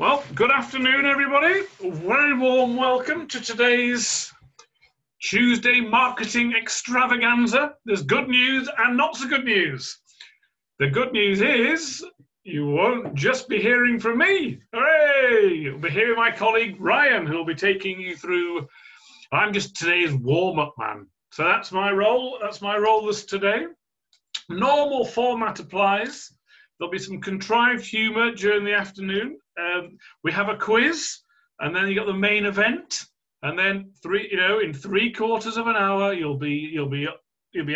Well, good afternoon, everybody. A very warm welcome to today's Tuesday marketing extravaganza. There's good news and not so good news. The good news is you won't just be hearing from me. Hooray! You'll be hearing my colleague Ryan, who'll be taking you through. I'm just today's warm-up man. So that's my role. That's my role this today. Normal format applies. There'll be some contrived humour during the afternoon. We have a quiz, and then you got the main event, and then in 3/4 of an hour, you'll be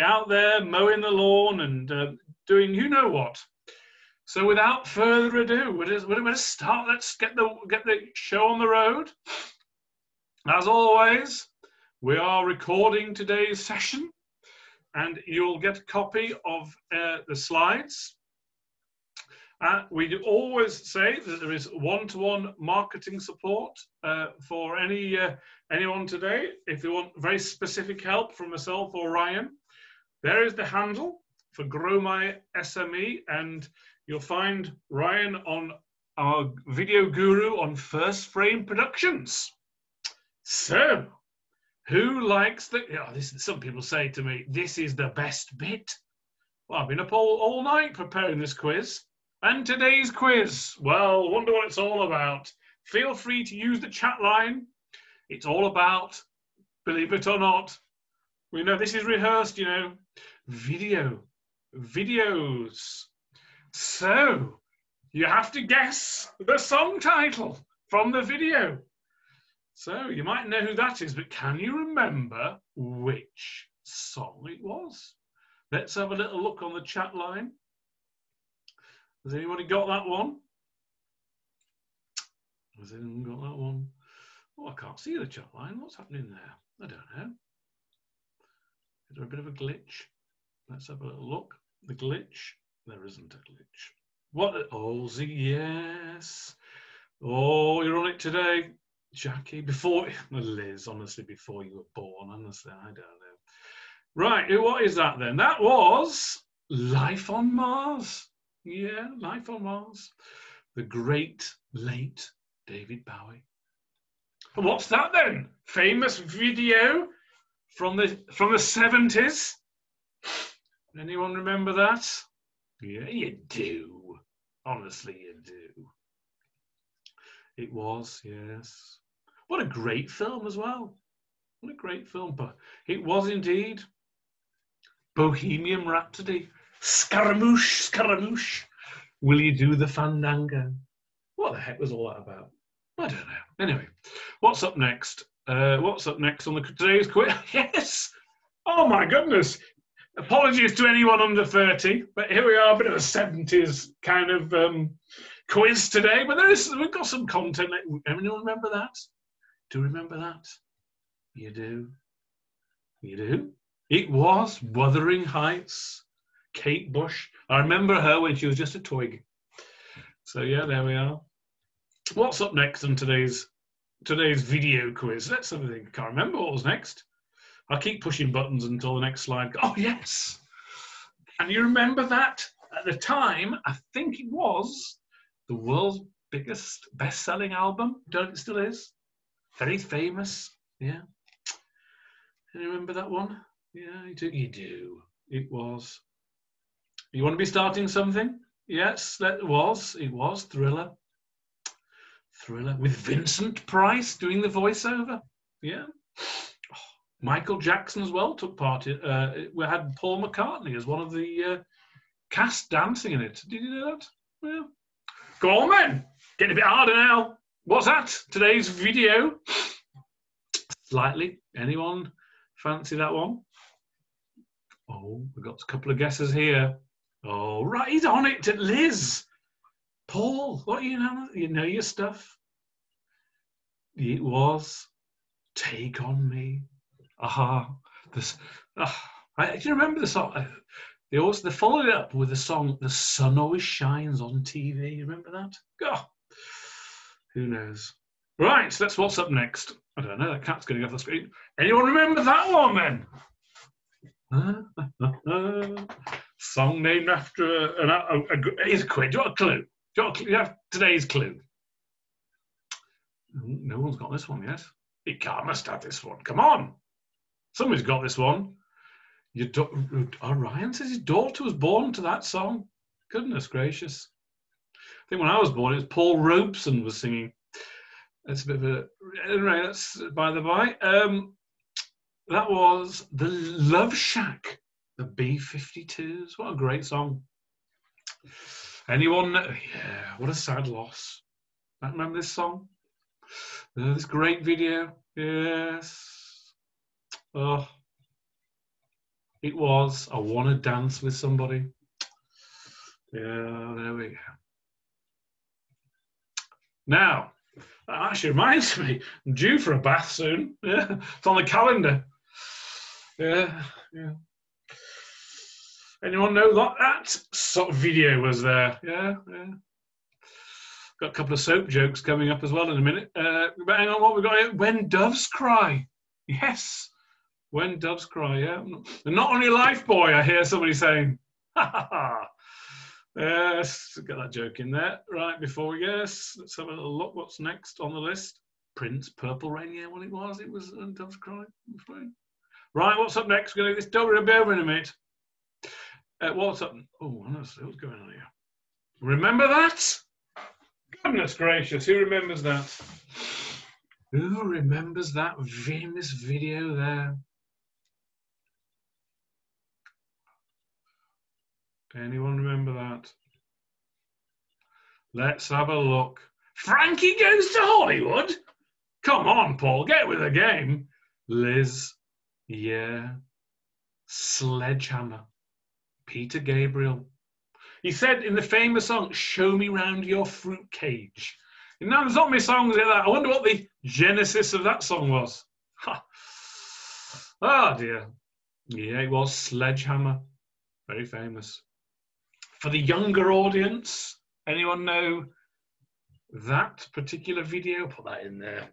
out there mowing the lawn and doing you know what. So without further ado, we're going to start. Let's get the show on the road. As always, we are recording today's session, and you'll get a copy of the slides. We do always say that there is one-to-one marketing support for anyone today. If you want very specific help from myself or Ryan, there is the handle for Grow My SME, and you'll find Ryan on our video guru on First Frame Productions. So, who likes the? Some people say to me, "This is the best bit." Well, I've been up all night preparing this quiz. And today's quiz, well, wonder what it's all about. Feel free to use the chat line. It's all about, believe it or not, we know this is rehearsed, videos. So, you have to guess the song title from the video. So, you might know who that is, but can you remember which song it was? Let's have a little look on the chat line. Has anybody got that one? Has anyone got that one? Oh, I can't see the chat line. What's happening there? I don't know. Is there a bit of a glitch? Let's have a little look. The glitch? There isn't a glitch. What? Oh, yes. Oh, you're on it today, Jackie. Liz, honestly, before you were born. Honestly, I don't know. Right, what is that then? That was Life on Mars. Yeah, Life on Mars. The great, late David Bowie. And what's that then? Famous video from the 70s. Anyone remember that? Yeah, you do. Honestly, you do. It was, yes. What a great film as well. What a great film. But it was indeed Bohemian Rhapsody. Scaramouche, will you do the fandango? What the heck was all that about? I don't know. Anyway, what's up next? What's up next on today's quiz? Yes! Oh my goodness! Apologies to anyone under 30, but here we are, a bit of a 70s kind of quiz today. But we've got some content. Anyone remember that? Do you remember that? You do? You do? It was Wuthering Heights. Kate Bush. I remember her when she was just a twig. So yeah, there we are. What's up next on today's video quiz? Let's have a think. I can't remember what was next. I'll keep pushing buttons until the next slide. Oh yes. Can you remember that? At the time, I think it was the world's biggest best-selling album. Don't know if it still is. Very famous. Yeah. Can you remember that one? Yeah, you do. You do. It was. You want to be starting something? Yes, it was Thriller. Thriller with Vincent Price doing the voiceover. Yeah. Oh, Michael Jackson as well took part. We had Paul McCartney as one of the cast dancing in it. Did you know that? Yeah. Go on then. Getting a bit harder now. What's that? Today's video. Slightly. Anyone fancy that one? Oh, we've got a couple of guesses here. Oh, right on it, Liz. Paul, what you know your stuff. It was Take On Me. Do you remember the song? They followed it up with the song The Sun Always Shines on TV. You remember that? Oh, who knows? Right, so that's what's up next. I don't know, that cat's going off the screen. Anyone remember that one then? Song named after here's a quiz. Do you want a clue? Do you have today's clue? No one's got this one yet. It must have this one. Come on. Somebody's got this one. Ryan says his daughter was born to that song. Goodness gracious. I think when I was born, it was Paul Robeson was singing. That's a bit of a... Anyway, that's by the by. That was The Love Shack, the B-52s. What a great song. Anyone? Yeah, what a sad loss. I remember this song. This great video. Yes. Oh. It was I Want to Dance with Somebody. Yeah, there we go. Now, that actually reminds me, I'm due for a bath soon. Yeah, it's on the calendar. Yeah. Anyone know that sort of video was there? Yeah. Got a couple of soap jokes coming up as well in a minute. But hang on, what we got here? When Doves Cry. Yes. When Doves Cry, yeah. And not on your life, boy, I hear somebody saying. Ha ha ha. Yes, get that joke in there. Right, before we go, let's have a little look. What's next on the list? Prince, Purple Rain, yeah, what it was. It was When Doves Cry. Right, what's up next? We're going to do this. Don't be over in a minute. What's up? Oh, honestly, what's going on here? Remember that? Goodness gracious, who remembers that? Who remembers that famous video there? Anyone remember that? Let's have a look. Frankie Goes to Hollywood? Come on, Paul, get with the game. Liz, yeah. Sledgehammer. Peter Gabriel. He said in the famous song, "Show me round your fruit cage." And now there's not many songs like that. I wonder what the genesis of that song was. Ha. Oh dear. Yeah, it was Sledgehammer. Very famous. For the younger audience, anyone know that particular video? Put that in there.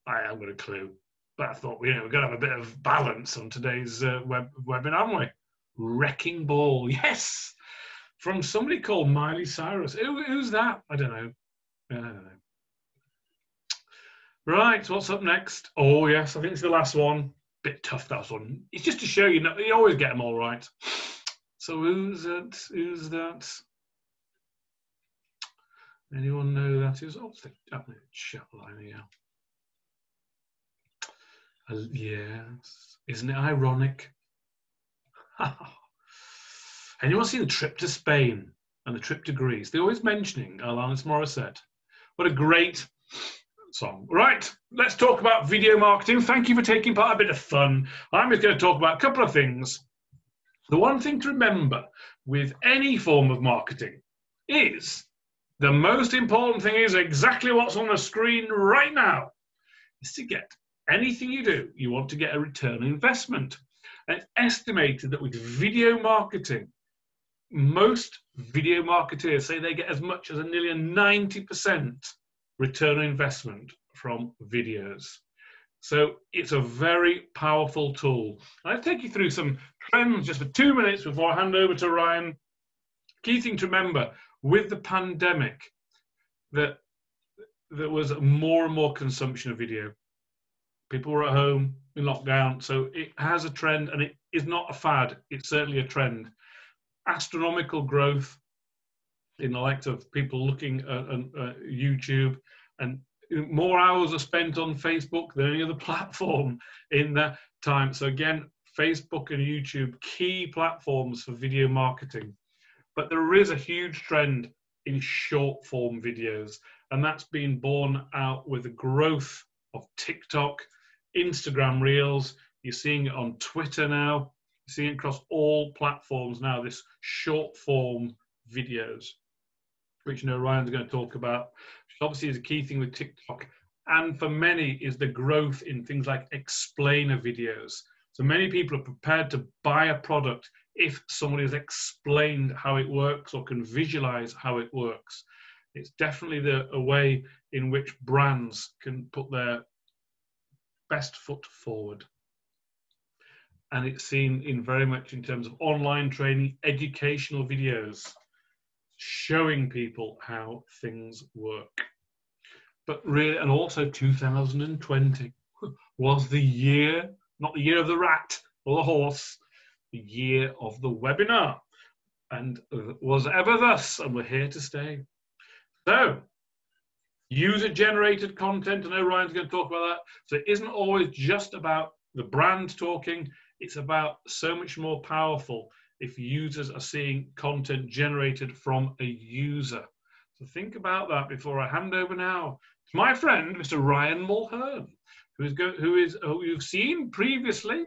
I haven't got a clue. But I thought, we've got to have a bit of balance on today's webinar, haven't we? Wrecking Ball, yes! From somebody called Miley Cyrus. Who's that? I don't know. Right, what's up next? Oh, yes, I think it's the last one. Bit tough, that one. It's just to show you, you always get them all right. So who's that? Who's that? Anyone know that is? Oh, the chat line here. Yes. Isn't it ironic? Anyone seen the trip to Spain and the trip to Greece? They're always mentioning Alanis Morissette. What a great song. Right, let's talk about video marketing. Thank you for taking part. A bit of fun. I'm just going to talk about a couple of things. The one thing to remember with any form of marketing is the most important thing is exactly what's on the screen right now. Is to get anything you do, you want to get a return on investment. And it's estimated that with video marketing, most video marketers say they get as much as nearly a 90% return on investment from videos. So it's a very powerful tool. I'll take you through some trends just for 2 minutes before I hand over to Ryan. Key thing to remember, with the pandemic, that there was more and more consumption of video. People were at home in lockdown, so it has a trend, and it is not a fad. It's certainly a trend. Astronomical growth in the likes of people looking at YouTube, and more hours are spent on Facebook than any other platform in that time. So again, Facebook and YouTube, key platforms for video marketing. But there is a huge trend in short form videos, and that's been borne out with the growth of TikTok, Instagram Reels. You're seeing it on Twitter now. You're seeing it across all platforms now, this short form videos, which Ryan's going to talk about, which obviously is a key thing with TikTok. And for many is the growth in things like explainer videos. So many people are prepared to buy a product if somebody has explained how it works or can visualize how it works. It's definitely a way in which brands can put their best foot forward. And it's seen in very much in terms of online training, educational videos, showing people how things work. but really, and also 2020 was the year, not the year of the rat or the horse, the year of the webinar, and was ever thus, and we're here to stay. So, user-generated content, I know Ryan's going to talk about that, so it isn't always just about the brand talking, it's about so much more powerful if users are seeing content generated from a user. So think about that before I hand over now to my friend, Mr. Ryan Mulhern, who you've seen previously,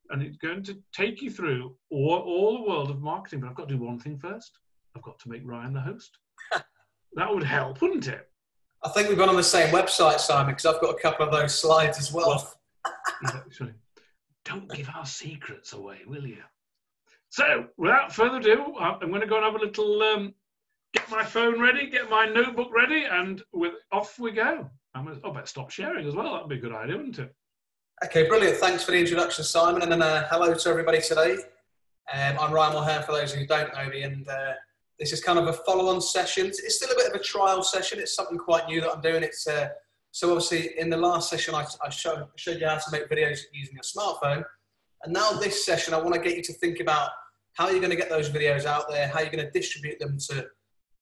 and he's going to take you through all the world of marketing. But I've got to do one thing first. I've got to make Ryan the host. That would help, wouldn't it? I think we've gone on the same website, Simon, because I've got a couple of those slides as well. Sorry. Don't give our secrets away, will you? So, without further ado, I'm going to go and have a little, get my phone ready, get my notebook ready, and off we go. I better stop sharing as well. That'd be a good idea, wouldn't it? Okay, brilliant. Thanks for the introduction, Simon, and then hello to everybody today. I'm Ryan Mulhern, for those who don't know me, and this is kind of a follow-on session. It's still a bit of a trial session. It's something quite new that I'm doing. It's so obviously in the last session I showed you how to make videos using your smartphone, and now this session I want to get you to think about how you're going to get those videos out there, how you're going to distribute them to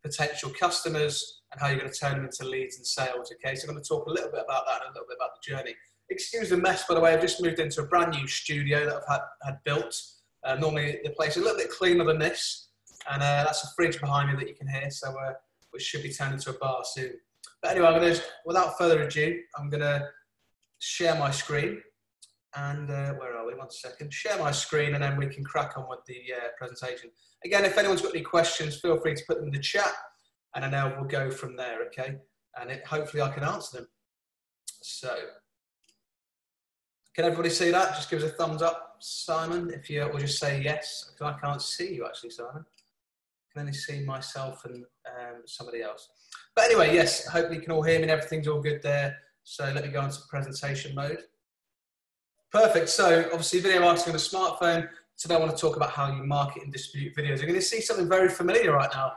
potential customers, and how you're going to turn them into leads and sales. Okay, so I'm going to talk a little bit about that and a little bit about the journey. Excuse the mess, by the way. I've just moved into a brand new studio that I've had built. Normally the place is a little bit cleaner than this, and that's a fridge behind me that you can hear, so which should be turned into a bar soon. But anyway, I'm going to, without further ado, I'm going to share my screen. And where are we? 1 second. Share my screen, and then we can crack on with the presentation. Again, if anyone's got any questions, feel free to put them in the chat, and then we'll go from there, okay? And hopefully I can answer them. So, can everybody see that? Just give us a thumbs up, Simon, if you, or just say yes, because I can't see you actually, Simon. I can only see myself and somebody else. But anyway, yes, hopefully you can all hear me and everything's all good there. So let me go into presentation mode. Perfect. So obviously video marketing on a smartphone. Today I want to talk about how you market and distribute videos. You're going to see something very familiar right now.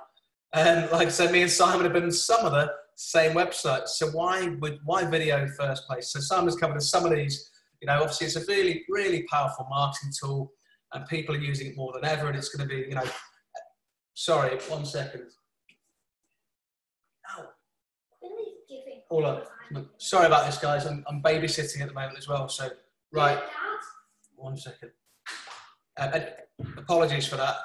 Like I said, me and Simon have been on some of the same websites. So why video in the first place? So Simon's covered some of these. You know, obviously it's a really, really powerful marketing tool, and people are using it more than ever. And it's going to be, you know, sorry, 1 second. Hold on. Sorry about this, guys. I'm babysitting at the moment as well. So, right. 1 second. Apologies for that.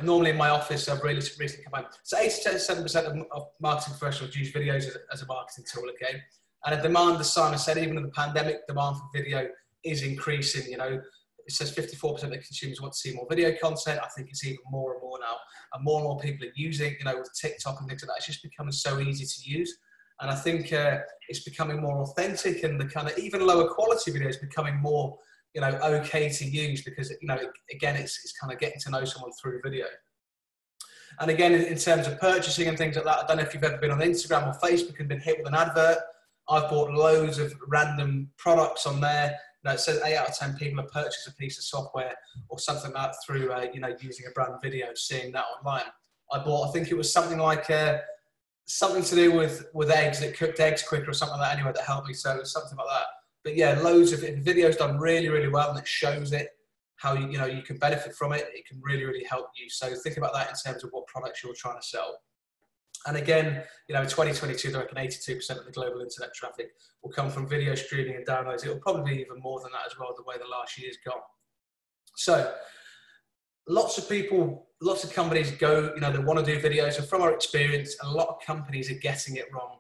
Normally in my office, I've really recently come out. So 87% of marketing professionals use videos as a marketing tool, okay? And a demand, as Simon said, even in the pandemic, demand for video is increasing. You know, it says 54% of consumers want to see more video content. I think it's even more and more now. And more people are using, you know, with TikTok and things like that. It's just becoming so easy to use. And I think it's becoming more authentic, and the kind of even lower quality videos becoming more, you know, okay to use, because, you know, again, it's kind of getting to know someone through video. And again, in terms of purchasing and things like that, I don't know if you've ever been on Instagram or Facebook and been hit with an advert. I've bought loads of random products on there. You know, it says 8 out of 10 people have purchased a piece of software or something like that through, you know, using a brand video, seeing that online. I bought, I think it was something like something to do with eggs, that cooked eggs quicker or something like that anyway, that helped me. So something like that. But yeah, loads of it. If the video's done really, really well and it shows it, how you know you can benefit from it, it can really, really help you. So think about that in terms of what products you're trying to sell. And again, you know, in 2022, I reckon 82% of the global internet traffic will come from video streaming and downloads. It will probably be even more than that as well, the way the last year's gone. So lots of people, lots of companies go, you know, they want to do videos. And from our experience, a lot of companies are getting it wrong,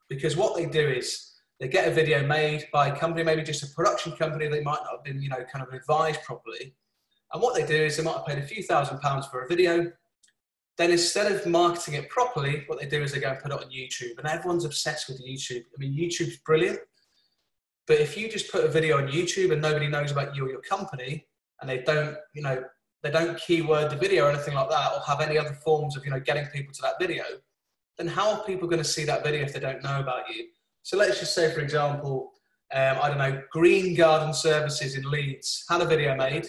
because what they do is they get a video made by a company, maybe just a production company. They might not have been, you know, kind of advised properly. And what they do is they might have paid a few £1,000s for a video. Then instead of marketing it properly, what they do is they go and put it on YouTube. And everyone's obsessed with YouTube. I mean, YouTube's brilliant. But if you just put a video on YouTube and nobody knows about you or your company, and they don't, you know, they don't keyword the video or anything like that, or have any other forms of, you know, getting people to that video, then how are people going to see that video if they don't know about you? So let's just say, for example, I don't know, Green Garden Services in Leeds had a video made,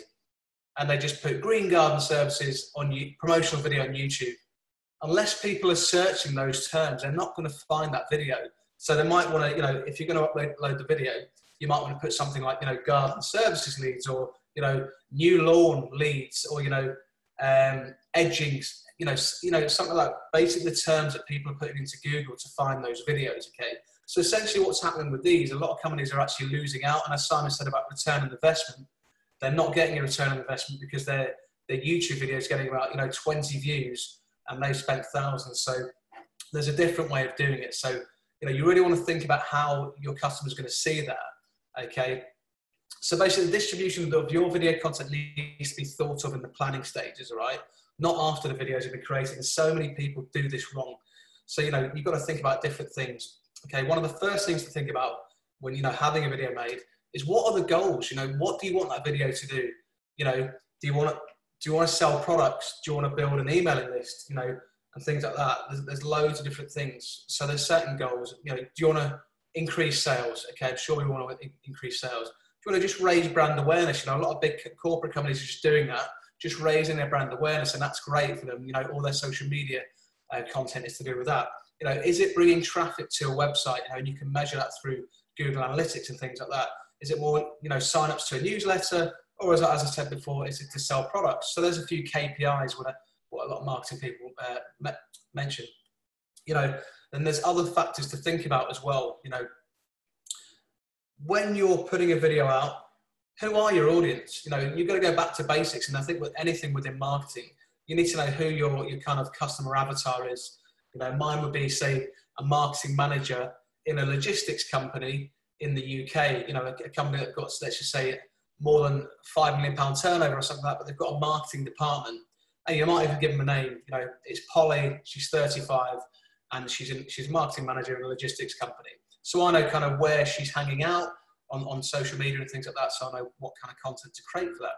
and they just put Green Garden Services on promotional video on YouTube. Unless people are searching those terms, they're not going to find that video So they might want to, you know, if you're going to upload the video, you might want to put something like, you know, garden services leads, or, you know, new lawn leads, or, you know, edging, you know, something like basically the terms that people are putting into Google to find those videos. Okay. So essentially what's happening with these, a lot of companies are actually losing out. And as Simon said about return on investment, they're not getting a return on investment because their YouTube video is getting about, you know, 20 views and they've spent thousands. So there's a different way of doing it. So, you know, you really want to think about how your customer's going to see that. Okay. So basically the distribution of your video content needs to be thought of in the planning stages, all right? Not after the videos have been created. And so many people do this wrong. So, you know, you've got to think about different things. Okay. One of the first things to think about when, you know, having a video made is what are the goals? You know, what do you want that video to do? You know, do you want to sell products? Do you want to build an emailing list? You know, and things like that. There's loads of different things. So there's certain goals. You know, do you want to increase sales? Okay, I'm sure we want to increase sales. Do you want to just raise brand awareness? You know, a lot of big corporate companies are just doing that, just raising their brand awareness, and that's great for them. You know, all their social media content is to do with that. You know, is it bringing traffic to a website? You know, and you can measure that through Google Analytics and things like that. Is it more, you know, sign-ups to a newsletter, or as I said before, is it to sell products? So there's a few KPIs what a lot of marketing people mention. You know, and there's other factors to think about as well. You know, when you're putting a video out, who are your audience? You know, you've got to go back to basics. And I think with anything within marketing, you need to know who your kind of customer avatar is. You know, mine would be, say, a marketing manager in a logistics company in the UK. You know, a company that got, let's just say, more than £5 million turnover or something like that, but they've got a marketing department. And you might even give them a name. You know, it's Polly, she's 35, and she's a marketing manager in a logistics company. So I know kind of where she's hanging out on social media and things like that, so I know what kind of content to create for that.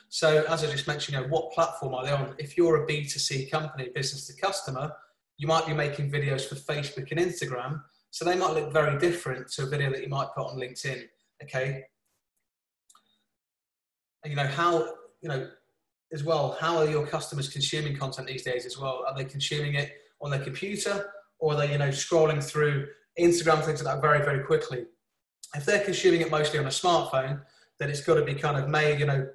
So as I just mentioned, you know, what platform are they on? If you're a B2C company, business to customer, you might be making videos for Facebook and Instagram, so they might look very different to a video that you might put on LinkedIn, okay? And, you know, how, you know, as well, how are your customers consuming content these days as well? Are they consuming it on their computer, or are they, you know, scrolling through Instagram, things like that very, very quickly? If they're consuming it mostly on a smartphone, then it's got to be kind of made, you know,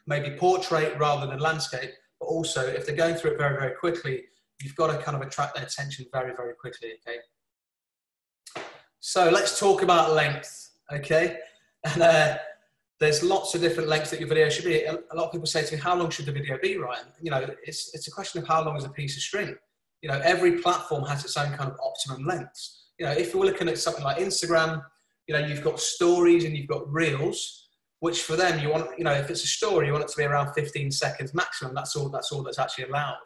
maybe portrait rather than landscape. But also, if they're going through it very, very quickly, you've got to kind of attract their attention very, very quickly, okay? So let's talk about length, okay? And there's lots of different lengths that your video should be. A lot of people say to me, how long should the video be, Ryan? You know, it's a question of how long is a piece of string. You know, every platform has its own kind of optimum lengths. You know, if you're looking at something like Instagram, you know, you've got stories and you've got reels, which for them, you want, you know, if it's a story, you want it to be around 15 seconds maximum. That's all that's actually allowed,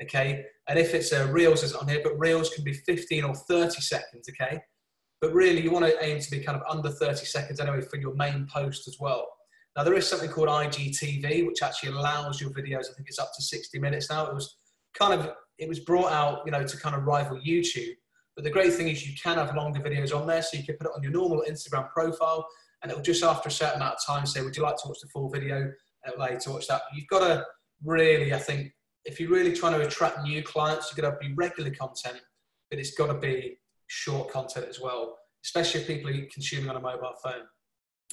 okay? And if it's a reels is on here, but reels can be 15 or 30 seconds, okay? But really, you want to aim to be kind of under 30 seconds anyway for your main post as well. Now, there is something called IGTV, which actually allows your videos, I think it's up to 60 minutes now. It was brought out, you know, to kind of rival YouTube. But the great thing is you can have longer videos on there, so you can put it on your normal Instagram profile, and it'll just after a certain amount of time say, would you like to watch the full video? And it'll allow you to watch that. You've got to really, I think, if you're really trying to attract new clients, you've got to be regular content, but it's got to be short content as well, especially if people are consuming on a mobile phone.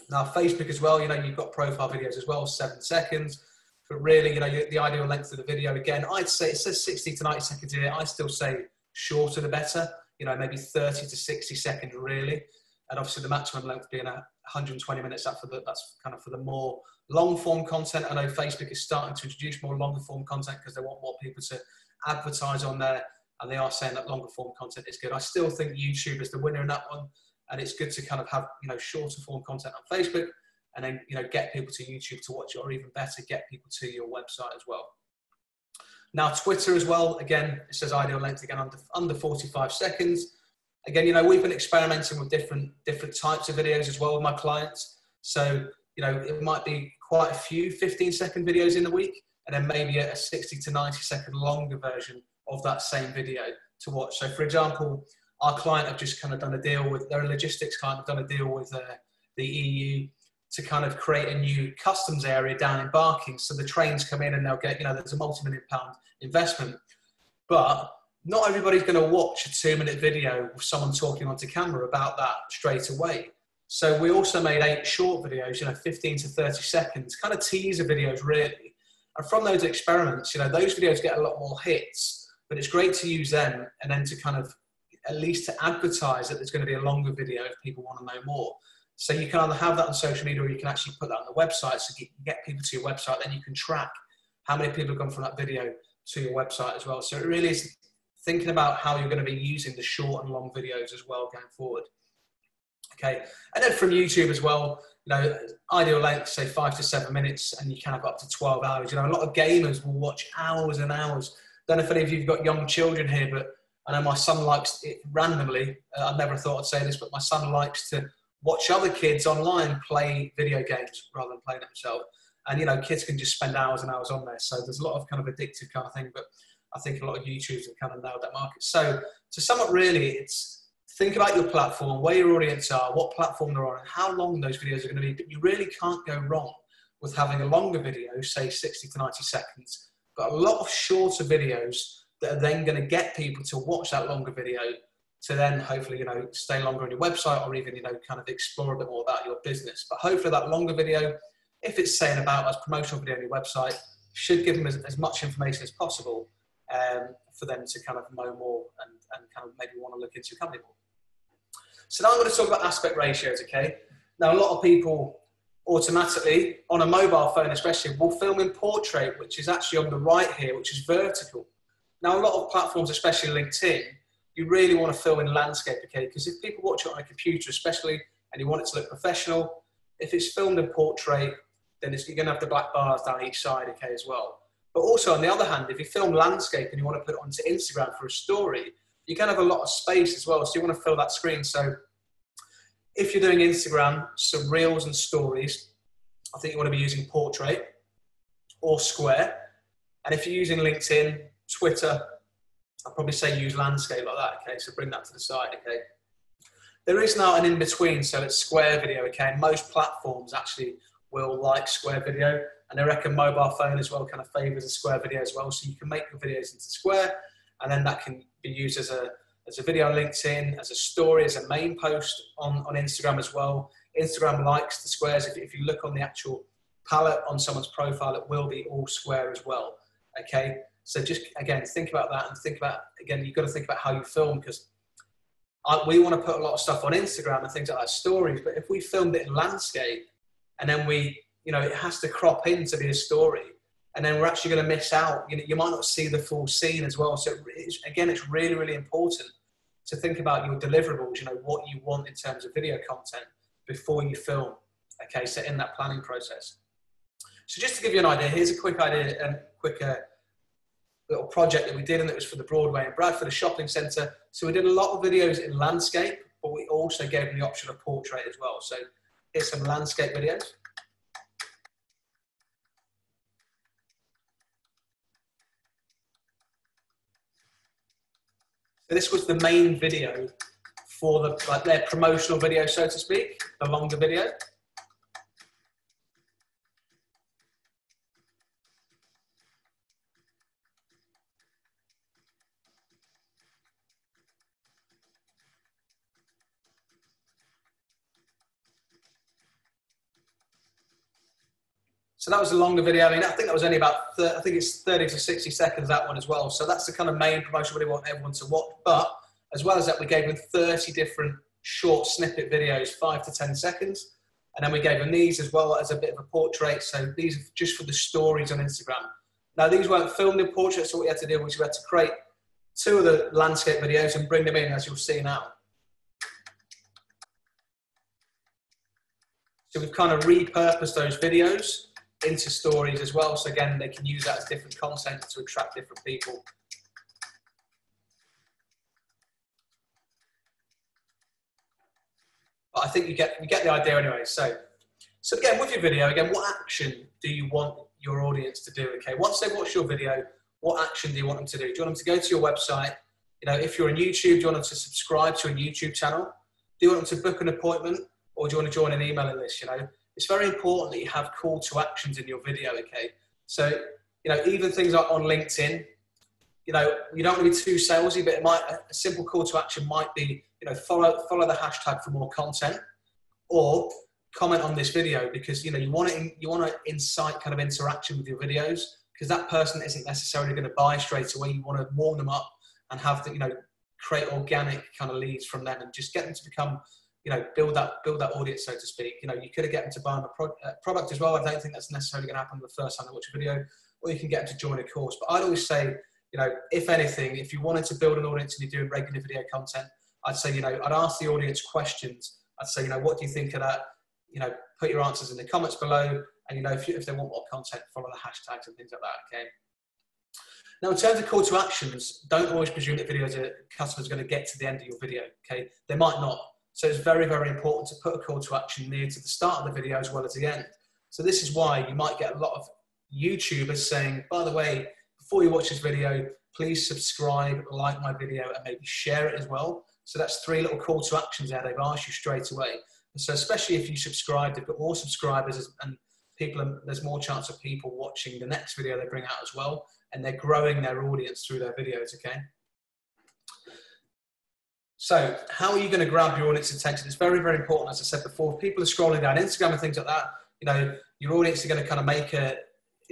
Now, Facebook as well, you know, you've got profile videos as well, 7 seconds. But really, you know, the ideal length of the video, again, I'd say it says 60 to 90 seconds here. I still say shorter the better, you know, maybe 30 to 60 seconds really. And obviously the maximum length being 120 minutes, that's kind of for the more long form content. I know Facebook is starting to introduce more longer form content because they want more people to advertise on there. And they are saying that longer form content is good. I still think YouTube is the winner in that one. And it's good to kind of have, you know, shorter form content on Facebook, and then, you know, get people to YouTube to watch it, or even better, get people to your website as well. Now, Twitter as well, again, it says ideal length, again, under 45 seconds. Again, you know, we've been experimenting with different types of videos as well with my clients. So, you know, it might be quite a few 15-second videos in the week, and then maybe a 60 to 90-second longer version of that same video to watch. So, for example, our client have just kind of done a deal with, they're a logistics client, have done a deal with the EU to kind of create a new customs area down in Barking. So the trains come in and they'll get, you know, there's a multi-million-pound investment. But not everybody's going to watch a 2-minute video with someone talking onto camera about that straight away. So we also made 8 short videos, 15 to 30 seconds, kind of teaser videos really. And from those experiments, those videos get a lot more hits, but it's great to use them and then to kind of, at least to advertise that there's going to be a longer video if people want to know more. So you can either have that on social media or you can actually put that on the website. So you can get people to your website, then you can track how many people have gone from that video to your website as well. So it really is thinking about how you're going to be using the short and long videos as well going forward. Okay, and then from YouTube as well, ideal length, say 5 to 7 minutes, and you can have up to 12 hours. A lot of gamers will watch hours and hours. Don't know if any of you've got young children here, but I know my son likes it randomly. I never thought I'd say this, but my son likes to watch other kids online play video games rather than playing it himself. And, kids can just spend hours and hours on there. So there's a lot of kind of addictive kind of thing, but I think a lot of YouTubers have kind of nailed that market. So to sum up really, it's think about your platform, where your audience are, what platform they're on, and how long those videos are going to be. But you really can't go wrong with having a longer video, say 60 to 90 seconds, but a lot of shorter videos that are then going to get people to watch that longer video to then hopefully, stay longer on your website or even, kind of explore a bit more about your business. But hopefully that longer video, if it's saying about us, promotional video on your website, should give them as much information as possible for them to kind of know more and kind of maybe want to look into your company more. So now I'm going to talk about aspect ratios, okay? Now, a lot of people automatically, on a mobile phone especially, will film in portrait, which is actually on the right here, which is vertical. Now, a lot of platforms, especially LinkedIn, you really want to film in landscape, okay? Because if people watch it on a computer especially, and you want it to look professional, if it's filmed in portrait, then you're going to have the black bars down each side, okay, as well. But also, on the other hand, if you film landscape and you want to put it onto Instagram for a story, you can have a lot of space as well, so you want to fill that screen. So if you're doing Instagram, some reels and stories, I think you want to be using portrait or square. And if you're using LinkedIn, Twitter, I'd probably say use landscape like that, okay? So bring that to the side, okay? There is now an in-between, so it's square video, okay? And most platforms actually will like square video, and I reckon mobile phone as well kind of favors a square video as well, so you can make your videos into square, and then that can be used as a video on LinkedIn, as a story, as a main post on Instagram as well. Instagram likes the squares. If you look on the actual palette on someone's profile, it will be all square as well, okay? So just, again, think about that and think about, again, you've got to think about how you film, because we want to put a lot of stuff on Instagram and things like that, stories, but if we filmed it in landscape and then it has to crop in to be a story, and then we're actually going to miss out. You might not see the full scene as well. So again, it's really, really important to think about your deliverables, what you want in terms of video content before you film. Okay, so in that planning process. So just to give you an idea, here's a quick idea and quick little project that we did, and it was for the Broadway in Bradford, a shopping centre. So we did a lot of videos in landscape, but we also gave them the option of portrait as well. So here's some landscape videos. So this was the main video for their promotional video, so to speak, the longer video. So that was a longer video. I think that was only about, I think it's 30 to 60 seconds, that one as well. So that's the kind of main promotion we want everyone to watch. But as well as that, we gave them 30 different short snippet videos, 5 to 10 seconds. And then we gave them these as well as a bit of a portrait. So these are just for the stories on Instagram. Now, these weren't filmed in portraits, so what we had to do was we had to create 2 of the landscape videos and bring them in, as you'll see now. So we've kind of repurposed those videos into stories as well. So again, they can use that as different content to attract different people. But I think you get the idea anyway. So again, with your video, again, what action do you want your audience to do? Okay, once they watch your video, what action do you want them to do? Do you want them to go to your website? If you're on YouTube, do you want them to subscribe to a YouTube channel? Do you want them to book an appointment, or do you want to join an emailing list? It's very important that you have call to actions in your video, okay? So, even things like on LinkedIn, you know, you don't want to be too salesy, but a simple call to action might be, you know, follow the hashtag for more content, or comment on this video, because, you know, you want to incite kind of interaction with your videos, because that person isn't necessarily going to buy straight away. You want to warm them up and have the, you know, create organic kind of leads from them and just get them to become, you know, build that audience, so to speak. You know, you could get them to buy a product as well. I don't think that's necessarily going to happen the first time they watch a video, or you can get them to join a course. But I'd always say, you know, if anything, if you wanted to build an audience and you're doing regular video content, I'd say, you know, I'd ask the audience questions. I'd say, you know, what do you think of that? You know, put your answers in the comments below, and, you know, if they want more content, follow the hashtags and things like that, okay? Now, in terms of call to actions, don't always presume that customers are going to get to the end of your video, okay? They might not. So it's very, very important to put a call to action near to the start of the video as well as the end. So this is why you might get a lot of YouTubers saying, by the way, before you watch this video, please subscribe, like my video, and maybe share it as well. So that's 3 little call to actions there they've asked you straight away. And so especially if you subscribe, they've got more subscribers, and there's more chance of people watching the next video they bring out as well, and they're growing their audience through their videos, okay? So how are you going to grab your audience attention? It's very, very important, as I said before. If people are scrolling down Instagram and things like that, you know, your audience are going to kind of make a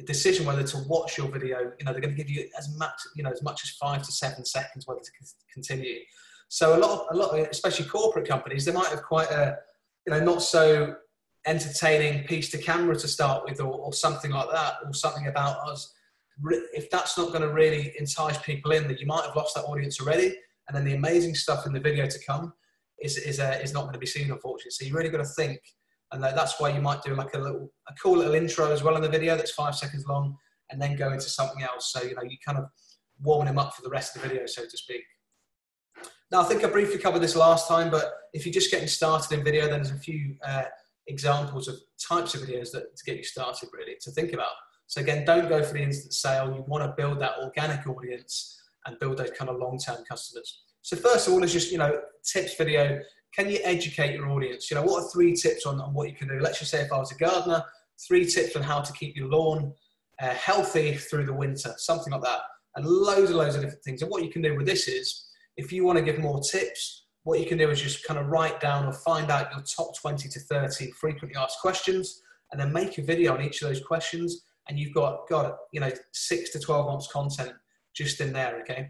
decision whether to watch your video. You know, they're going to give you as much as 5 to 7 seconds whether to continue. So a lot of, especially corporate companies, they might have quite a, you know, not so entertaining piece to camera to start with, or something like that, or something about us. If that's not going to really entice people in, that you might have lost that audience already, and then the amazing stuff in the video to come is not going to be seen, unfortunately. So you really got to think, and that's why you might do like a cool little intro as well in the video that's 5 seconds long, and then go into something else. So, you know, you kind of warming them up for the rest of the video, so to speak. Now, I think I briefly covered this last time, but if you're just getting started in video, then there's a few examples of types of videos to get you started, really, to think about. So again, don't go for the instant sale. You want to build that organic audience and build those kind of long-term customers. So first of all is just, you know, tips video. Can you educate your audience? You know, what are 3 tips on what you can do? Let's just say if I was a gardener, 3 tips on how to keep your lawn healthy through the winter, something like that. And loads of different things. And what you can do with this is, if you want to give more tips, what you can do is just kind of write down or find out your top 20 to 30 frequently asked questions, and then make a video on each of those questions. And you've got, you know, 6 to 12 months content just in there, okay?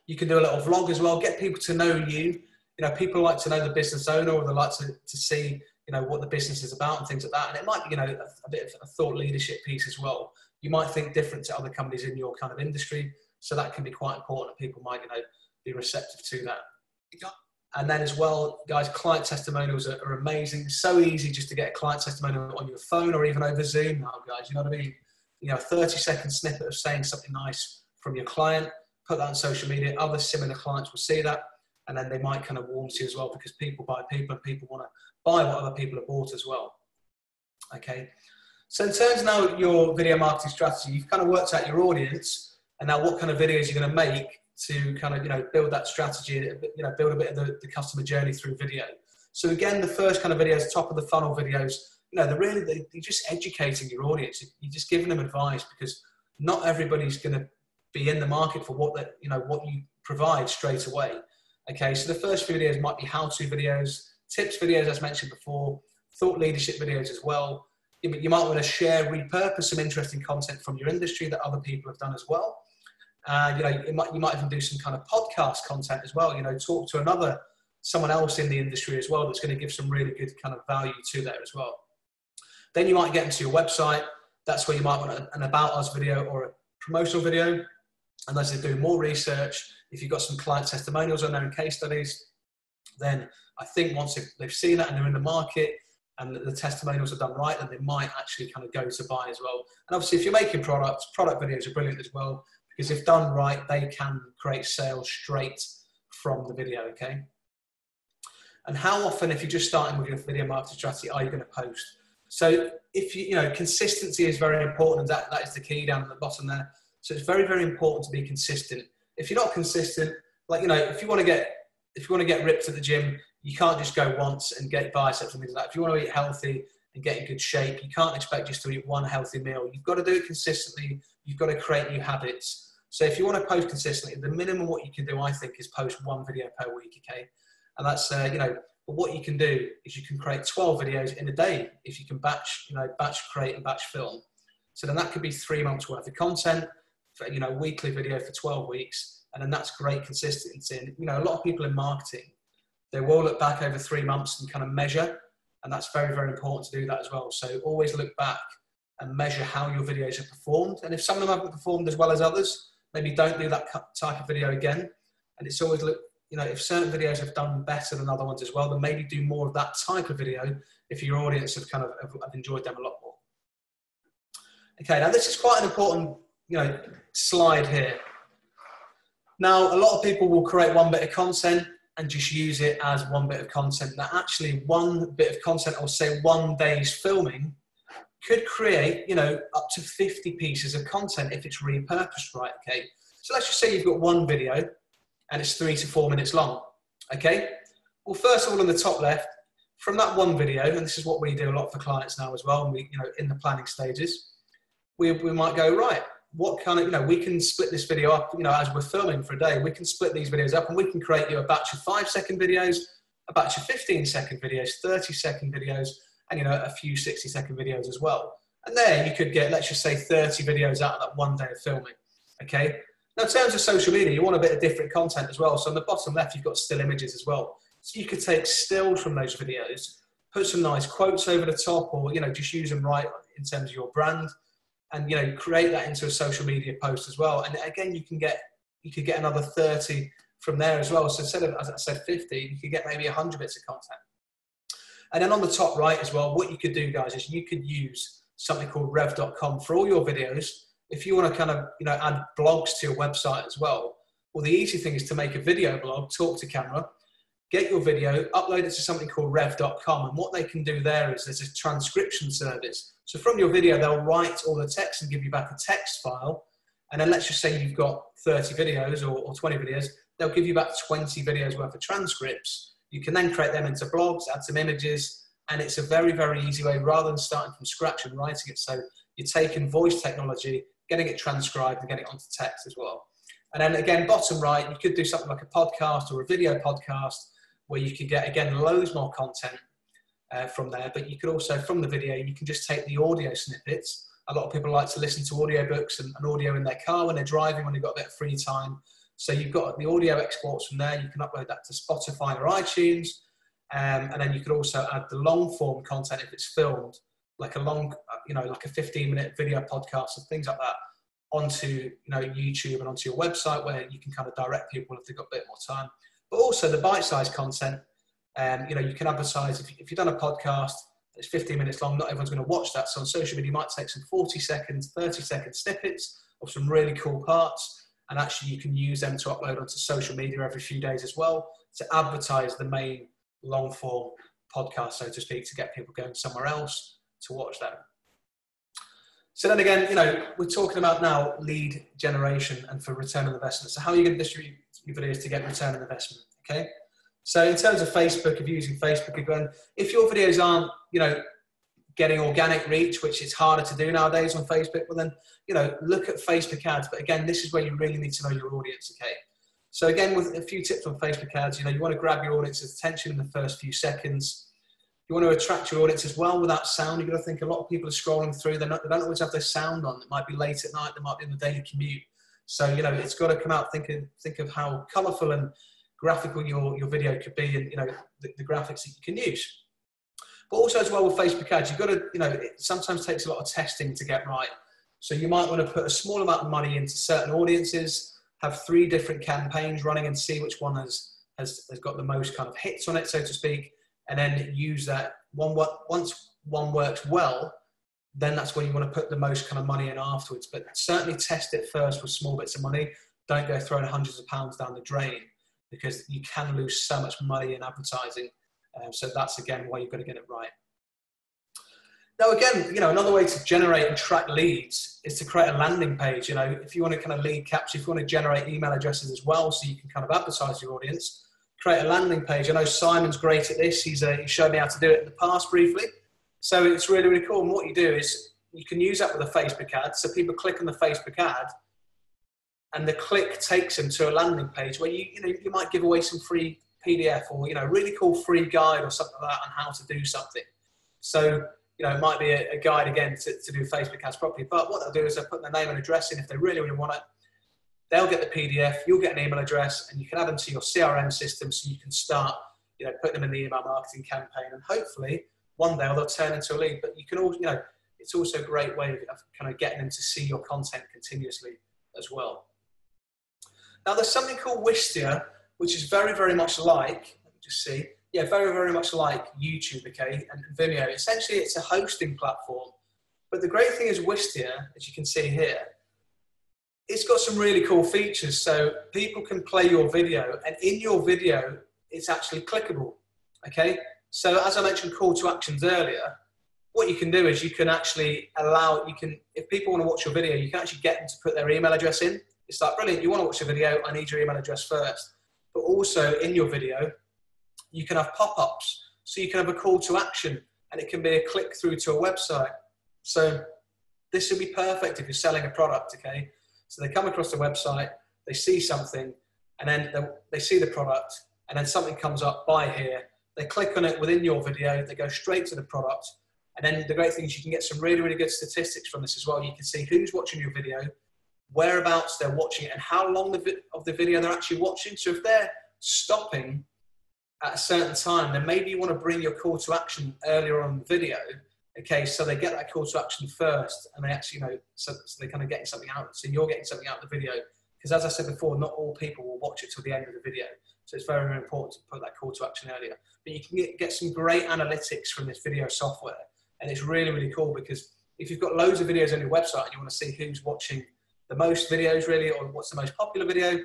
You can do a little vlog as well. Get people to know you. You know, people like to know the business owner, or they like to see, you know, what the business is about and things like that. And it might be, you know, a bit of a thought leadership piece as well. You might think different to other companies in your kind of industry. So that can be quite important. People might, you know, be receptive to that. And then as well, guys, client testimonials are amazing. So easy just to get a client testimonial on your phone or even over Zoom now, guys. You know what I mean? You know, a 30-second snippet of saying something nice from your client, put that on social media. Other similar clients will see that, and then they might kind of warm to you as well, because people buy people, and people want to buy what other people have bought as well. Okay. So in terms of now your video marketing strategy, you've kind of worked out your audience, and now what kind of videos you're going to make to kind of, you know, build that strategy, you know, build a bit of the customer journey through video. So again, the first kind of videos, top of the funnel videos, you know, they're just educating your audience. You're just giving them advice, because not everybody's going to be in the market for what you provide straight away. Okay, so the first few videos might be how-to videos, tips videos, as mentioned before, thought leadership videos as well. You might want to repurpose some interesting content from your industry that other people have done as well. You know, you might even do some kind of podcast content as well. You know, talk to someone else in the industry as well that's going to give some really good kind of value to that as well. Then you might get into your website. That's where you might want an About Us video or a promotional video. And as they do more research, if you've got some client testimonials on there and case studies, then I think once they've seen that and they're in the market and the testimonials are done right, then they might actually kind of go to buy as well. And obviously, if you're making product videos are brilliant as well, because if done right, they can create sales straight from the video, okay? And how often, if you're just starting with your video marketing strategy, are you going to post? So if you know, consistency is very important. That is the key down at the bottom there. So it's very, very important to be consistent. If you're not consistent, like, you know, if you want to get ripped at the gym, you can't just go once and get biceps and things like that. If you want to eat healthy and get in good shape, you can't expect just to eat one healthy meal. You've got to do it consistently. You've got to create new habits. So if you want to post consistently, the minimum what you can do, I think, is post 1 video per week, okay? And that's, you know, but what you can do is you can create 12 videos in a day if you can batch, you know, batch create and batch film. So then that could be 3 months worth of content, for, you know, weekly video for 12 weeks. And then that's great consistency. And, you know, a lot of people in marketing, they will look back over 3 months and kind of measure. And that's very, very important to do that as well. So always look back and measure how your videos have performed. And if some of them haven't performed as well as others, maybe don't do that type of video again. And it's always look, you know, if certain videos have done better than other ones as well, then maybe do more of that type of video if your audience have kind of have enjoyed them a lot more. Okay, now this is quite an important, you know, slide here. Now, a lot of people will create one bit of content and just use it as one bit of content. Now, actually, one bit of content, or say 1 day's filming, could create, you know, up to 50 pieces of content if it's repurposed right, okay? So let's just say you've got one video and it's 3 to 4 minutes long, okay? Well, first of all, on the top left, from that one video, and this is what we do a lot for clients now as well, and we, you know, in the planning stages, we might go, right, what kind of, you know, we can split this video up, you know, as we're filming for a day, we can split these videos up and we can create you a batch of 5-second videos, a batch of 15-second videos, 30-second videos, and, you know, a few 60-second videos as well. And there you could get, let's just say, 30 videos out of that 1 day of filming, okay? Now, in terms of social media, you want a bit of different content as well. So on the bottom left, you've got still images as well. So you could take stills from those videos, put some nice quotes over the top, or, you know, just use them right in terms of your brand, and, you know, create that into a social media post as well. And again, you could get another 30 from there as well. So instead of, as I said, 50, you could get maybe 100 bits of content. And then on the top right as well, what you could do, guys, is you could use something called rev.com for all your videos. If you want to kind of, you know, add blogs to your website as well, well, the easy thing is to make a video blog, talk to camera, get your video, upload it to something called rev.com. And what they can do there is there's a transcription service. So from your video, they'll write all the text and give you back a text file. And then let's just say you've got 30 videos or 20 videos, they'll give you back 20 videos worth of transcripts. You can then create them into blogs, add some images, and it's a very, very easy way rather than starting from scratch and writing it. So you're taking voice technology, getting it transcribed and getting it onto text as well. And then again, bottom right, you could do something like a podcast or a video podcast where you could get, again, loads more content from there. But you could also, from the video, you can just take the audio snippets. A lot of people like to listen to audiobooks and audio in their car when they're driving, when they've got a bit of free time. So you've got the audio exports from there. You can upload that to Spotify or iTunes. And then you could also add the long form content if it's filmed, like a long, you know, like a 15-minute video podcast and things like that onto, you know, YouTube and onto your website where you can kind of direct people if they've got a bit more time. But also the bite-sized content, you know, you can advertise. If you've done a podcast, it's 15 minutes long, not everyone's going to watch that. So on social media, you might take some 40 seconds, 30-second snippets of some really cool parts. And actually you can use them to upload onto social media every few days as well to advertise the main long form podcast, so to speak, to get people going somewhere else to watch them. So then again, you know, we're talking about now lead generation and for return on investment. So how are you going to distribute your videos to get return on investment? Okay. So in terms of Facebook, if you're using Facebook again, if your videos aren't, you know, getting organic reach, which is harder to do nowadays on Facebook, well then, you know, look at Facebook ads. But again, this is where you really need to know your audience. Okay. So again, with a few tips on Facebook ads, you know, you want to grab your audience's attention in the first few seconds. You want to attract your audience as well without sound. You've got to think a lot of people are scrolling through. They don't always have their sound on. It might be late at night. They might be in the daily commute. So, you know, it's got to come out. Think of how colourful and graphical your video could be, and, you know, the graphics that you can use. But also as well with Facebook ads, you've got to, you know, it sometimes takes a lot of testing to get right. So you might want to put a small amount of money into certain audiences, have 3 different campaigns running and see which one has got the most kind of hits on it, so to speak. And then use that once one works well, then that's where you want to put the most kind of money in afterwards. But certainly test it first with small bits of money. Don't go throwing hundreds of pounds down the drain, because you can lose so much money in advertising. So that's, again, why you've got to get it right. Now, again, you know, another way to generate and track leads is to create a landing page. You know, if you want to kind of lead capture, if you want to generate email addresses as well, so you can kind of advertise your audience, create a landing page. I know Simon's great at this. He showed me how to do it in the past briefly. So it's really, really cool. And what you do is you can use that with a Facebook ad. So people click on the Facebook ad, and the click takes them to a landing page where you might give away some free PDF or really cool free guide or something like that on how to do something. So it might be a guide again to do Facebook ads properly. But what they'll do is they'll put their name and address in if they really, really want it. They'll get the PDF, you'll get an email address, and you can add them to your CRM system so you can start, putting them in the email marketing campaign. And hopefully one day they'll turn into a lead. But you can all, it's also a great way of kind of getting them to see your content continuously as well. Now there's something called Wistia, which is very, very much like, let me just see. Yeah, very, very much like YouTube, okay, and Vimeo. Essentially, it's a hosting platform. But the great thing is Wistia, as you can see here, it's got some really cool features. So people can play your video, and in your video, it's actually clickable, okay? So as I mentioned call to actions earlier, what you can do is you can actually allow, if people want to watch your video, you can actually get them to put their email address in. It's like, brilliant, you want to watch the video, I need your email address first. But also in your video, you can have pop-ups. So you can have a call to action, and it can be a click through to a website. So this would be perfect if you're selling a product, okay? So they come across the website, they see something, and then they see the product, and then something comes up, buy here. They click on it within your video, they go straight to the product. And then the great thing is you can get some really, really good statistics from this as well. You can see who's watching your video, whereabouts they're watching it, and how long of the video they're actually watching. So if they're stopping at a certain time, then maybe you want to bring your call to action earlier on in the video. Okay, so they get that call to action first, and they actually, so they're kind of getting something out. So you're getting something out of the video. Because as I said before, not all people will watch it till the end of the video. So it's very, very important to put that call to action earlier. But you can get some great analytics from this video software. And it's really, really cool because if you've got loads of videos on your website and you want to see who's watching the most videos really, or what's the most popular video,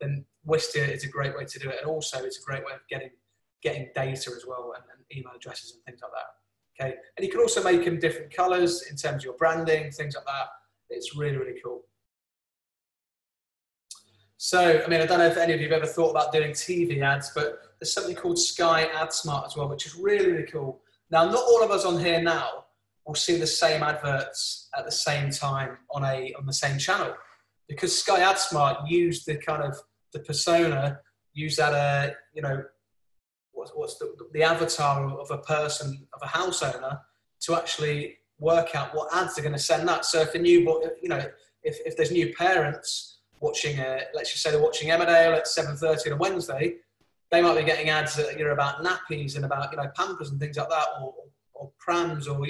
then Wistia is a great way to do it. And also it's a great way of getting data as well, and email addresses and things like that. Okay. And you can also make them different colors in terms of your branding, things like that. It's really, really cool. So, I mean, I don't know if any of you have ever thought about doing TV ads, but there's something called Sky AdSmart as well, which is really, really cool. Now, not all of us on here now will see the same adverts at the same time on the same channel, because Sky AdSmart used the kind of the persona, use that what's the avatar of a person, of a house owner, to actually work out what ads they're going to send that. So if if there's new parents watching, let's just say they're watching Emmerdale at 7:30 on a Wednesday, they might be getting ads that about nappies and about Pampers and things like that, or prams, or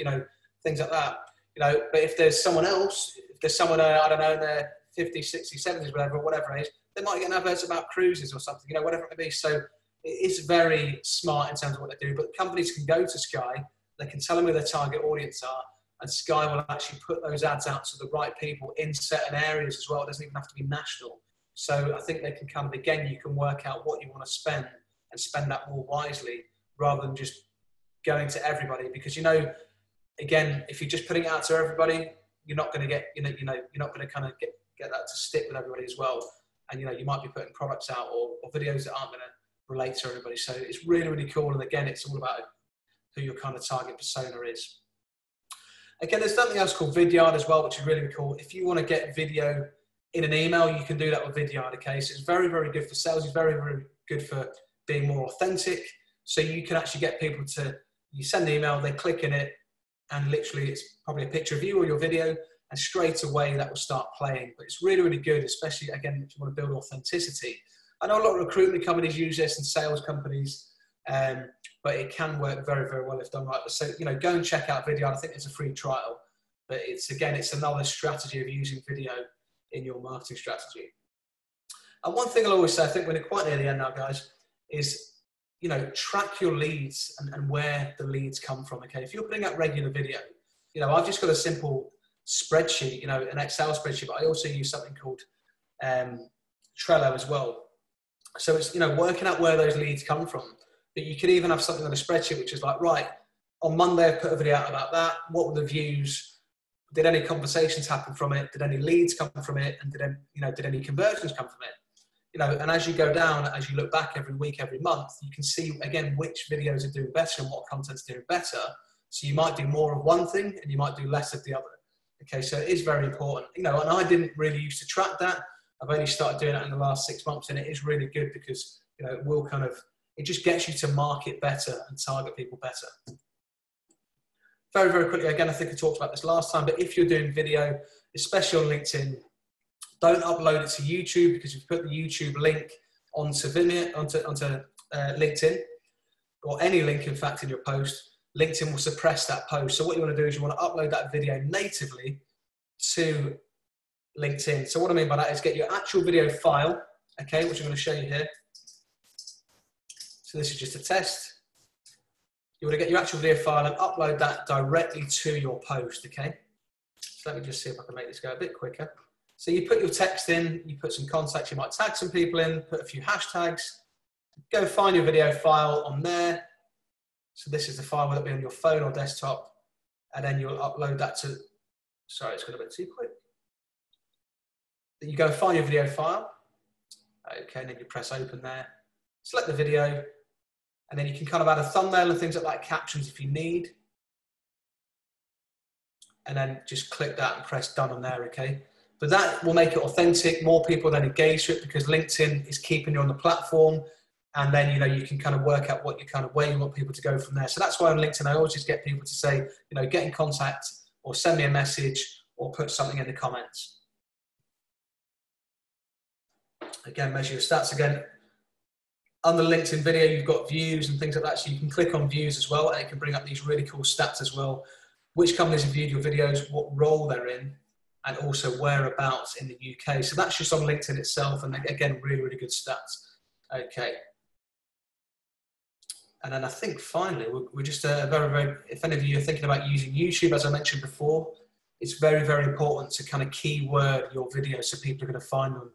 things like that. But if there's someone else, if there's someone I don't know in their 50s, 60s, 70s, whatever age, they might get adverts about cruises or something, whatever it may be. So it is very smart in terms of what they do. But companies can go to Sky, they can tell them who their target audience are, and Sky will actually put those ads out to the right people in certain areas as well. It doesn't even have to be national. So I think they can kind of, again, you can work out what you want to spend and spend that more wisely rather than just going to everybody. Because, again, if you're just putting it out to everybody, you're not going to get, you're not going to kind of get that to stick with everybody as well. And, you might be putting products out or videos that aren't going to relate to everybody. So it's really, really cool. And again, it's all about who your kind of target persona is. Again, there's something else called Vidyard as well, which is really, really cool. If you want to get video in an email, you can do that with Vidyard, okay? So it's very, very good for sales. It's very, very good for being more authentic. So you can actually get people to, you send an email, they click in it, and literally it's probably a picture of you or your video, and straight away that will start playing. But it's really, really good, especially, again, if you want to build authenticity. I know a lot of recruitment companies use this and sales companies, but it can work very, very well if done right. So, go and check out Vidyard. I think it's a free trial. But it's another strategy of using video in your marketing strategy. And one thing I'll always say, I think we're quite near the end now, guys, is, track your leads and where the leads come from, okay? If you're putting out regular video, I've just got a simple spreadsheet, an Excel spreadsheet, but I also use something called Trello as well. So it's, working out where those leads come from. But you could even have something on a spreadsheet, which is like, right, on Monday I put a video out about that. What were the views? Did any conversations happen from it? Did any leads come from it? And did any conversions come from it? And as you go down, as you look back every week, every month, you can see, again, which videos are doing better and what content's doing better. So you might do more of one thing and you might do less of the other. Okay, so it is very important. And I didn't really used to track that. I've only started doing it in the last 6 months, and it is really good because, you know, it will kind of, it just gets you to market better and target people better. Very, very quickly, again, I think I talked about this last time, but if you're doing video, especially on LinkedIn, don't upload it to YouTube, because if you put the YouTube link onto Vimeo, onto LinkedIn, or any link, in fact, in your post, LinkedIn will suppress that post. So what you want to do is you want to upload that video natively to LinkedIn. So what I mean by that is get your actual video file, okay, which I'm going to show you here. So this is just a test. You want to get your actual video file and upload that directly to your post, okay? So let me just see if I can make this go a bit quicker. So you put your text in, you put some contacts, you might tag some people in, put a few hashtags, go find your video file on there. So this is the file, whether it be on your phone or desktop, and then you'll upload that to, sorry, it's got a bit too quick. You go find your video file, okay, and then you press open there, select the video, and then you can kind of add a thumbnail and things like that, captions if you need. And then just click that and press done on there, okay? But that will make it authentic. More people then engage with it because LinkedIn is keeping you on the platform. And then, you know, you can kind of work out what you kind of, where you want people to go from there. So that's why on LinkedIn, I always just get people to say, you know, get in contact or send me a message or put something in the comments. Again, measure your stats again. Under LinkedIn video, you've got views and things like that. So you can click on views as well, and it can bring up these really cool stats as well. Which companies have viewed your videos, what role they're in, and also whereabouts in the UK. So that's just on LinkedIn itself. And again, really, really good stats. Okay. And then I think finally, we're just if any of you are thinking about using YouTube, as I mentioned before, it's very, very important to kind of keyword your videos so people are going to find them.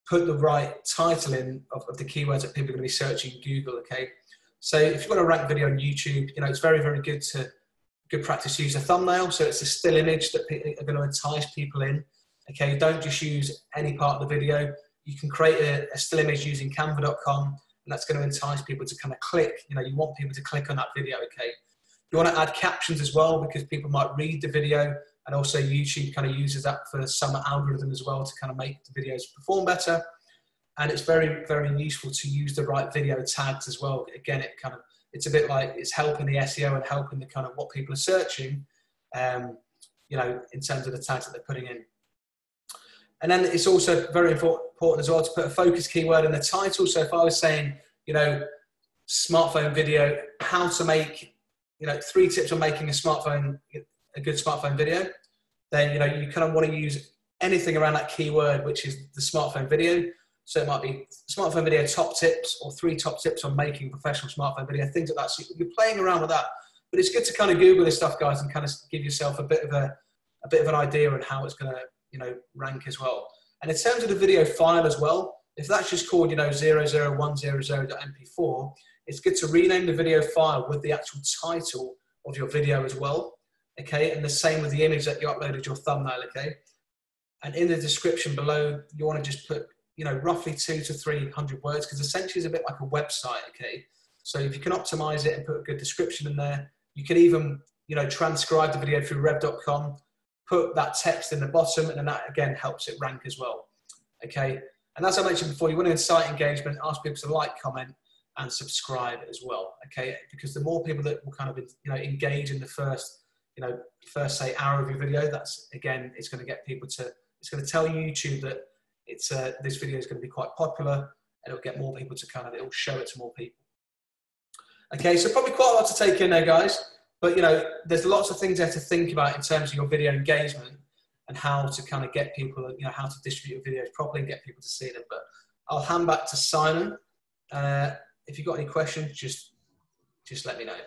Put the right title in of the keywords that people are going to be searching in Google, okay? So if you want to rank video on YouTube, you know, it's very, very good practice to use a thumbnail. So it's a still image that are going to entice people in, okay? Don't just use any part of the video. You can create a still image using canva.com, and that's going to entice people to kind of click. You know, you want people to click on that video, okay? You want to add captions as well, because people might read the video. And also YouTube kind of uses that for some algorithm as well to kind of make the videos perform better. And it's very, very useful to use the right video tags as well. Again, it's a bit like it's helping the SEO and helping the kind of what people are searching, you know, in terms of the tags that they're putting in. And then it's also very important as well to put a focus keyword in the title. So if I was saying, you know, smartphone video, how to make, you know, 3 tips on making a good smartphone video, then, you know, you kind of want to use anything around that keyword, which is the smartphone video. So it might be smartphone video top tips, or 3 top tips on making professional smartphone video, things like that. So you're playing around with that, but it's good to kind of Google this stuff, guys, and kind of give yourself a bit of an idea on how it's going to, you know, rank as well. And in terms of the video file as well, if that's just called, you know, 00100.mp4, it's good to rename the video file with the actual title of your video as well. Okay, and the same with the image that you uploaded, your thumbnail, okay? And in the description below, you want to just put, you know, roughly 200 to 300 words, because essentially it's a bit like a website, okay? So if you can optimize it and put a good description in there, you can even, you know, transcribe the video through rev.com, put that text in the bottom, and then that again helps it rank as well, okay? And as I mentioned before, you want to incite engagement, ask people to like, comment, and subscribe as well, okay? Because the more people that will kind of, you know, engage in the first say hour of your video, that's, again, it's going to get people to, it's going to tell YouTube that it's this video is going to be quite popular, and it'll get more people to kind of, it'll show it to more people. Okay, so probably quite a lot to take in there, guys, but, you know, there's lots of things there to think about in terms of your video engagement and how to kind of get people, you know, how to distribute your videos properly and get people to see them. But I'll hand back to Simon. If you've got any questions, just let me know.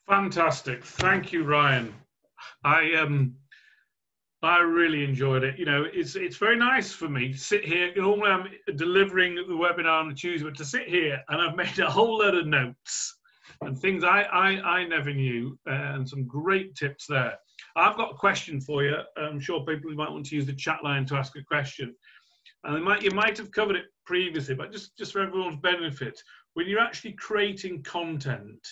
Fantastic. Thank you, Ryan. I really enjoyed it. You know, it's very nice for me to sit here. Normally I'm delivering the webinar on a Tuesday, but to sit here and I've made a whole load of notes and things I never knew, and some great tips there. I've got a question for you. I'm sure people might want to use the chat line to ask a question. And you might have covered it previously, but just for everyone's benefit, when you're actually creating content,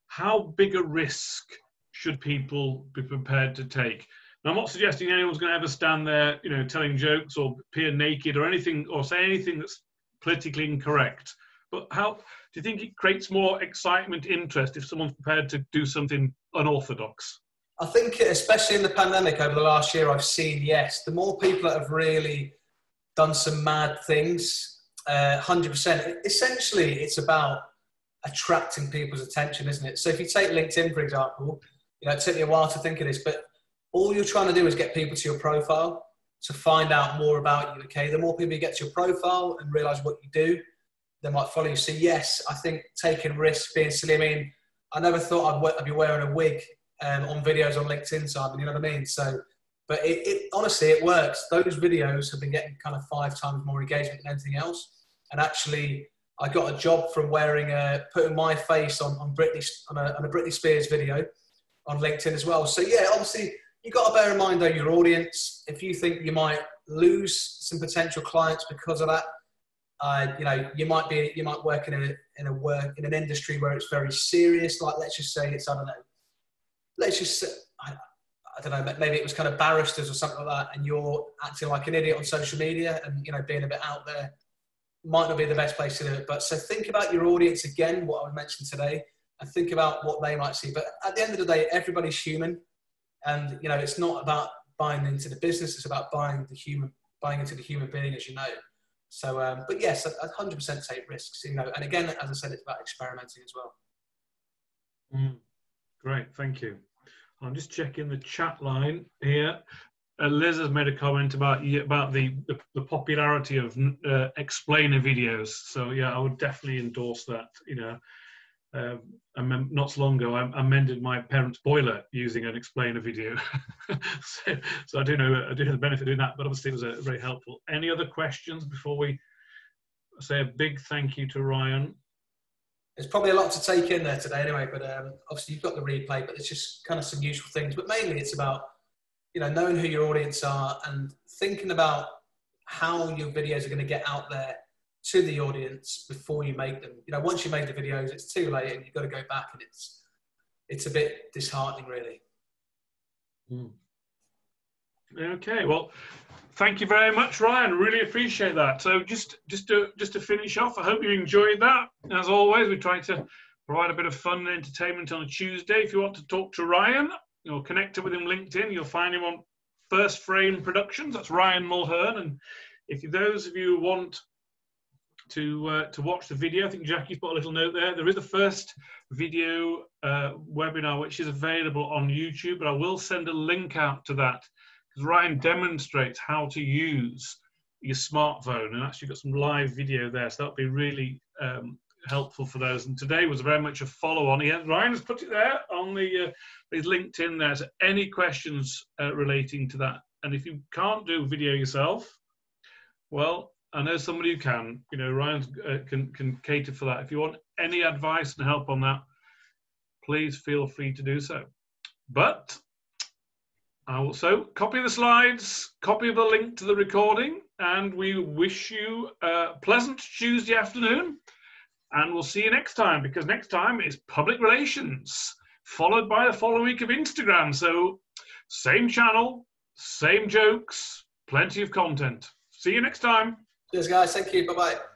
how big a risk should people be prepared to take? And I'm not suggesting anyone's going to ever stand there, you know, telling jokes or appear naked or anything, or say anything that's politically incorrect. But how do you think it creates more excitement, interest, if someone's prepared to do something unorthodox? I think, especially in the pandemic over the last year, I've seen, yes, the more people that have really done some mad things, 100%. Essentially, it's about attracting people's attention, isn't it? So if you take LinkedIn, for example, you know, it took me a while to think of this, but all you're trying to do is get people to your profile to find out more about you, okay? The more people you get to your profile and realise what you do, they might follow you. So yes, I think taking risks, being silly. I mean, I never thought I'd be wearing a wig on videos on LinkedIn, Simon, you know what I mean? So, but honestly, it works. Those videos have been getting kind of 5 times more engagement than anything else. And actually, I got a job from putting my face on a Britney Spears video on LinkedIn as well. So yeah, obviously, you've got to bear in mind though your audience. If you think you might lose some potential clients because of that, you know, you might work in an industry where it's very serious. Like, let's just say it's, I don't know, maybe it was kind of barristers or something like that, and you're acting like an idiot on social media and, you know, being a bit out there might not be the best place to do it. But so think about your audience again, what I mentioned today, and think about what they might see. But at the end of the day, everybody's human, and, you know, it's not about buying into the business, it's about buying into the human being, as you know. So, but yes, I'd 100% take risks, you know, and again, as I said, it's about experimenting as well. Great, thank you. I'm just checking the chat line here. Liz has made a comment about the popularity of explainer videos. So yeah, I would definitely endorse that. You know, not so long ago, I mended my parents' boiler using an explainer video. so I do know the benefit of doing that, but obviously it was very helpful. Any other questions before we say a big thank you to Ryan? There's probably a lot to take in there today anyway, but obviously you've got the replay, but it's just kind of some useful things. But mainly it's about, you know, knowing who your audience are and thinking about how your videos are going to get out there to the audience before you make them. You know, once you make the videos, it's too late and you've got to go back, and it's a bit disheartening, really. Okay, well, thank you very much, Ryan. Really appreciate that. So just to finish off, I hope you enjoyed that. As always, we try to provide a bit of fun and entertainment on a Tuesday. If you want to talk to Ryan, you'll connect with him LinkedIn. You'll find him on First Frame Productions. That's Ryan Mulhern. And if those of you want to watch the video, I think Jackie's put a little note there. There is a first video webinar which is available on YouTube, but I will send a link out to that, because Ryan demonstrates how to use your smartphone, and actually got some live video there, so that'll be really helpful for those. And today was very much a follow-on. Ryan has put it there on his LinkedIn there. So any questions relating to that, and if you can't do video yourself, well, I know somebody who can. You know, Ryan can cater for that. If you want any advice and help on that, please feel free to do so. But I will also copy the slides, copy the link to the recording, and we wish you a pleasant Tuesday afternoon. And we'll see you next time, because next time is public relations, followed by the following week of Instagram. So same channel, same jokes, plenty of content. See you next time. Cheers, guys. Thank you. Bye-bye.